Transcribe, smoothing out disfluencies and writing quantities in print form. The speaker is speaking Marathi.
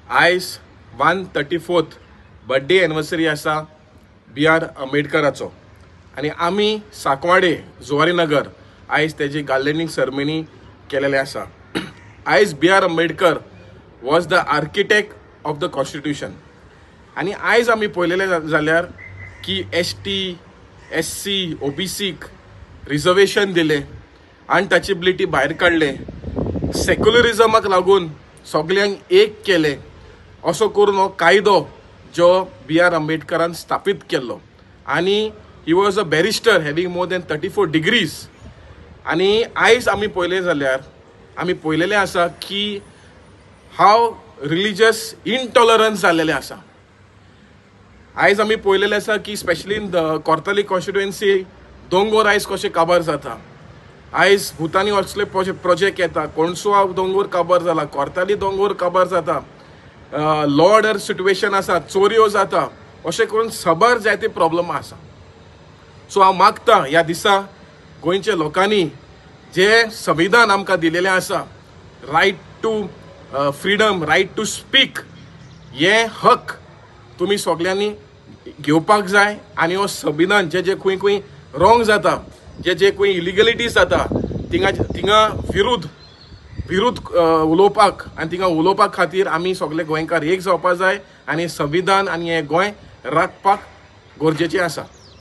आयज 134th बर्थडे एनिवर्सरी आसा B.R. आंबेडकराचो आणि आमी साकवाडे जुवारीनगर आयज तेजी गार्लँडिंग सेरेमनी केलेले आसा. आयज B.R. Ambedkar was the architect of the constitution आणि आयज आमी पळयलेले जाल्यार की ST, SC, OBCक रिजर्वेशन दिले आणि टचेबिलिटी भायर काडले. सेक्युलरिजमाक लागून सगळ्यांक एक केले असो करून हो कायदो जो B.R. आंबेडकरान स्थापीत केल्लो आणि he was a barrister having more than 34 degrees. आणि आयज आमी पळयले जाल्यार आमी पळयलेले आसा की हाव रिलिजियस इनटॉलरन्स जाल्लेले आसा. आयज आमी पळयलेले आसा की specially in the Cortalim constituency दोंगोर आयज कशें काबार जाता. आयज भुतानी असले प्रोजेक्ट येता. कोणसुवा दोंगोर काबार जाला, कोर्ताली दोंगोर काबार जाता, लॉ ऑर्डर सिट्युएशन आसा, चोरयो जाता, अशें करून सबर जायते प्रॉब्लेम आसा. सो हांव मागता ह्या दिसा गोंयच्या लोकांनी जे संविधान आमकां दिलेलें आसा, right to freedom, right to speak, हे हक तुमी सगळ्यांनी घेवपाक जाय. आणि हो संविधान जे जे खंय खंय रॉंग जाता, जे जे खंय इलिगलिटीज जाता थिंगा विरुद्ध उलोवपाक आनी थिंगा उलोवपा खातीर आमी सगळे गोंयकार एक जावपा जाय आणि संविधान आणि हे गोंय राखपाक गरजेचें आसा.